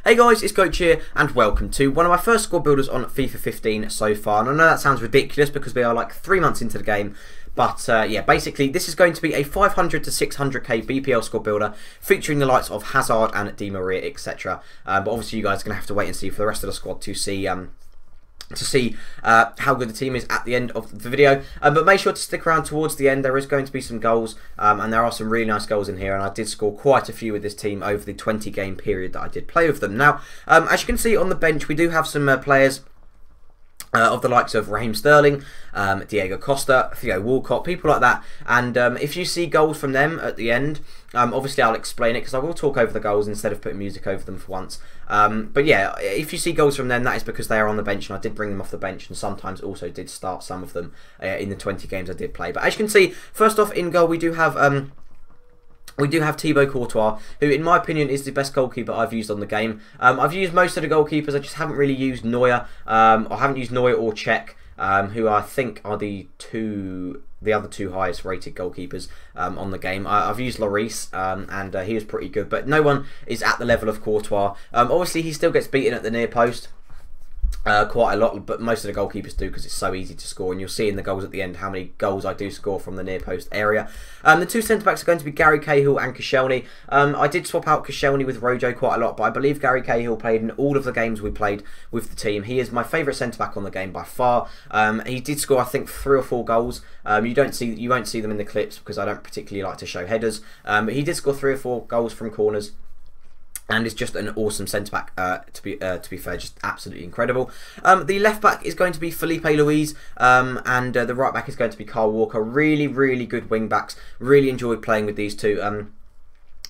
Hey guys, it's Coach here, and welcome to one of my first squad builders on FIFA 15 so far. And I know that sounds ridiculous because we are like 3 months into the game, but yeah, basically this is going to be a 500 to 600k BPL squad builder featuring the likes of Hazard and Di Maria, etc. But obviously you guys are going to have to wait and see for the rest of the squad to see how good the team is at the end of the video, but make sure to stick around towards the end. There is going to be some goals, and there are some really nice goals in here, and I did score quite a few with this team over the 20 game period that I did play with them. Now, as you can see on the bench, we do have some players of the likes of Raheem Sterling, Diego Costa, Theo Walcott, people like that. And if you see goals from them at the end, obviously I'll explain it because I will talk over the goals instead of putting music over them for once. But yeah, if you see goals from them, that is because they are on the bench, and I did bring them off the bench, and sometimes also did start some of them in the 20 games I did play. But as you can see, first off in goal we do have Thibaut Courtois, who in my opinion is the best goalkeeper I've used on the game. I've used most of the goalkeepers, I just haven't really used Neuer. I haven't used Neuer or Cech, who I think are the other two highest rated goalkeepers on the game. I've used Lloris, and he was pretty good, but no one is at the level of Courtois. Obviously he still gets beaten at the near post quite a lot, but most of the goalkeepers do because it's so easy to score, and you'll see in the goals at the end how many goals I do score from the near post area. The two centre backs are going to be Gary Cahill and Koscielny. I did swap out Koscielny with Rojo quite a lot, but I believe Gary Cahill played in all of the games we played with the team. He is my favourite centre back on the game by far. He did score I think 3 or 4 goals. You won't see them in the clips because I don't particularly like to show headers, but he did score 3 or 4 goals from corners, and is just an awesome centre-back, to be fair, just absolutely incredible. The left-back is going to be Felipe Luis, and the right-back is going to be Kyle Walker. Really, really good wing-backs. Really enjoyed playing with these two.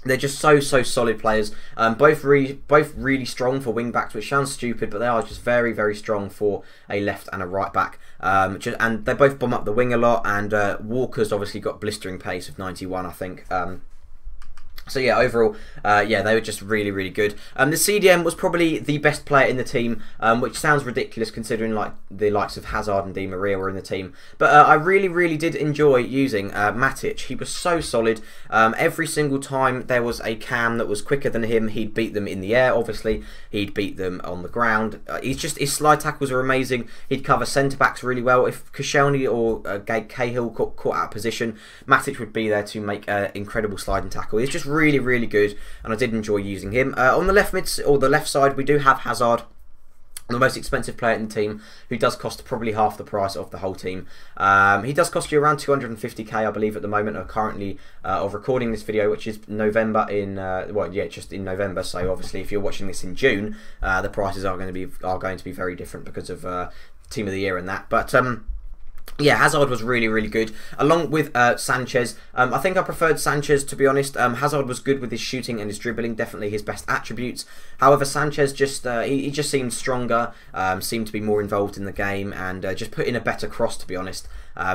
They're just so solid players. Both really strong for wing-backs, which sounds stupid, but they are just very, very strong for a left and a right-back. And they both bomb up the wing a lot, and Walker's obviously got blistering pace of 91, I think. So yeah, overall, yeah, they were just really, really good. The CDM was probably the best player in the team, which sounds ridiculous considering like the likes of Hazard and Di Maria were in the team. But I really, really did enjoy using Matic. He was so solid. Every single time there was a cam that was quicker than him, he'd beat them in the air. Obviously, he'd beat them on the ground. His slide tackles are amazing. He'd cover centre backs really well. If Koscielny or Cahill caught out of position, Matic would be there to make an incredible sliding tackle. He's just really, really good, and I did enjoy using him. On the left side, we do have Hazard, the most expensive player in the team, who does cost probably half the price of the whole team. He does cost you around 250k, I believe, at the moment of recording this video, which is November well, yeah, just in November. So obviously, if you're watching this in June, the prices are going to be very different because of Team of the Year and that. But yeah, Hazard was really, really good, along with Sanchez. I think I preferred Sanchez, to be honest. Hazard was good with his shooting and his dribbling, definitely his best attributes. However, Sanchez just he just seemed stronger, seemed to be more involved in the game, and just put in a better cross, to be honest,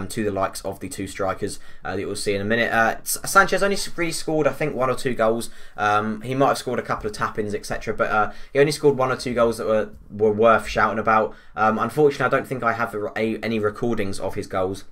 to the likes of the two strikers that you'll see in a minute. Sanchez only really scored, I think, 1 or 2 goals. He might have scored a couple of tap-ins, etc., but he only scored 1 or 2 goals that were worth shouting about. Unfortunately, I don't think I have any recordings of his goals,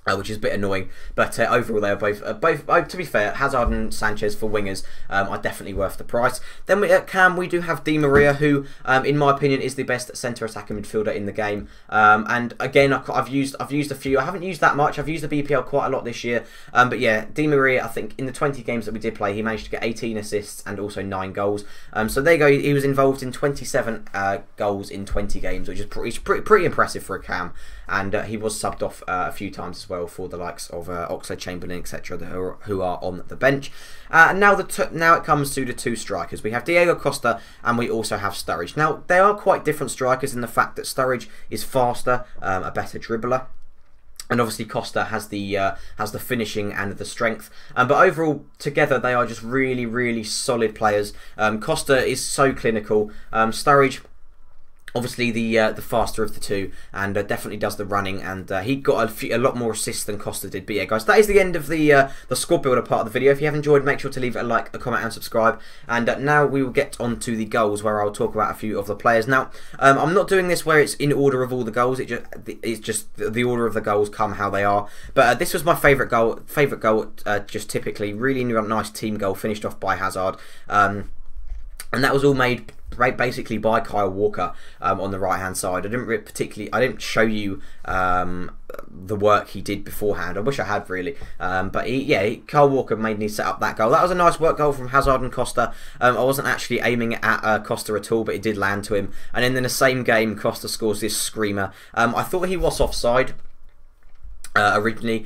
which is a bit annoying, but overall they are both, to be fair, Hazard and Sanchez for wingers are definitely worth the price. Then at cam we do have Di Maria, who in my opinion is the best centre attacking midfielder in the game. And again, I've used a few. I haven't used that much. I've used the BPL quite a lot this year, but yeah, Di Maria, I think in the 20 games that we did play, he managed to get 18 assists and also 9 goals. So there you go. He was involved in 27 goals in 20 games, which is pretty impressive for a cam. And he was subbed off a few times as well for the likes of Oxlade-Chamberlain, etc., who are on the bench. Now it comes to the two strikers. We have Diego Costa and we also have Sturridge. Now they are quite different strikers in the fact that Sturridge is faster, a better dribbler, and obviously Costa has the finishing and the strength. But overall, together they are just really, really solid players. Costa is so clinical. Sturridge, obviously the faster of the two, and definitely does the running, and he got a lot more assists than Costa did. But yeah, guys, that is the end of the squad builder part of the video. If you have enjoyed, make sure to leave it a like, a comment, and subscribe. And now we will get on to the goals, where I'll talk about a few of the players. Now, I'm not doing this where it's in order of all the goals. It's just the order of the goals come how they are. But this was my favourite goal. Just typically really nice team goal, finished off by Hazard. And that was all made basically by Kyle Walker on the right hand side. I didn't show you the work he did beforehand. I wish I had really, but Kyle Walker made me set up that goal. That was a nice work goal from Hazard and Costa. I wasn't actually aiming at Costa at all, but it did land to him. And then in the same game, Costa scores this screamer. I thought he was offside originally,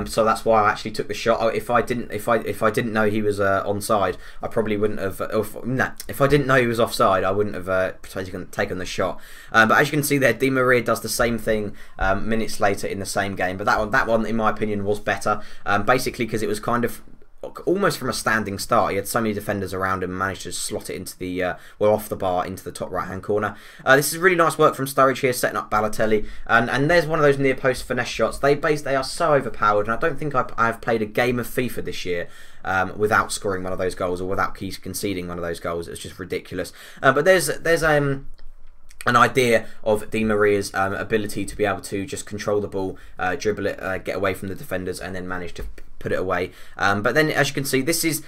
so that's why I actually took the shot. If I didn't know he was onside, I probably wouldn't have. If I didn't know he was offside, I wouldn't have taken the shot. But as you can see there, Di Maria does the same thing minutes later in the same game. But that one, in my opinion, was better. Basically, because it was kind of almost from a standing start. He had so many defenders around him and managed to slot it into the off the bar into the top right hand corner. This is really nice work from Sturridge here, setting up Balotelli, and there's one of those near post finesse shots. They are so overpowered, and I don't think I've played a game of FIFA this year without scoring one of those goals or without conceding one of those goals. It's just ridiculous. But there's an idea of Di Maria's ability to be able to just control the ball, dribble it, get away from the defenders, and then manage to put it away. But then, as you can see, this is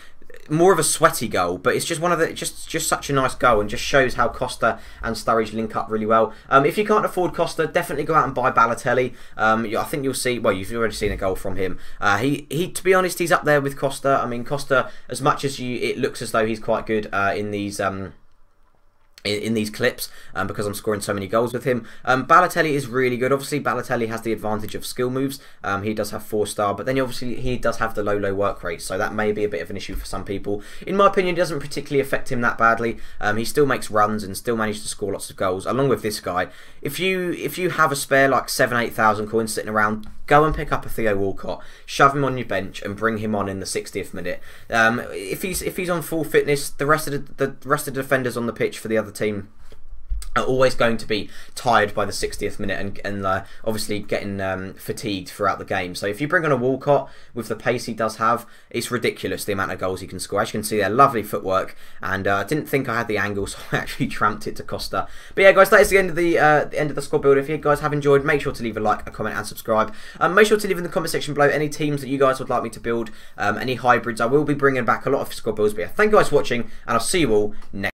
more of a sweaty goal, but it's just one of the just such a nice goal, and just shows how Costa and Sturridge link up really well. If you can't afford Costa, definitely go out and buy Balotelli. I think you'll see. Well, you've already seen a goal from him. He to be honest, he's up there with Costa. I mean, Costa, as much as it looks as though he's quite good in these. In these clips, because I'm scoring so many goals with him. Balotelli is really good. Obviously, Balotelli has the advantage of skill moves. He does have 4-star, but then obviously he does have the low work rate, so that may be a bit of an issue for some people. In my opinion, it doesn't particularly affect him that badly. He still makes runs and still manages to score lots of goals, along with this guy. If you have a spare like 7,000-8,000 coins sitting around, go and pick up a Theo Walcott, shove him on your bench, and bring him on in the 60th minute. If he's on full fitness, the rest of the defenders on the pitch for the other team are always going to be tired by the 60th minute and obviously getting fatigued throughout the game. So if you bring on a Walcott with the pace he does have, it's ridiculous the amount of goals he can score. As you can see there, lovely footwork, and I didn't think I had the angle, so I actually tramped it to Costa. But yeah, guys, that is the end of the squad builder. If you guys have enjoyed, make sure to leave a like, a comment, and subscribe. Make sure to leave in the comment section below any teams that you guys would like me to build, any hybrids. I will be bringing back a lot of squad builds. But yeah, thank you guys for watching, and I'll see you all next.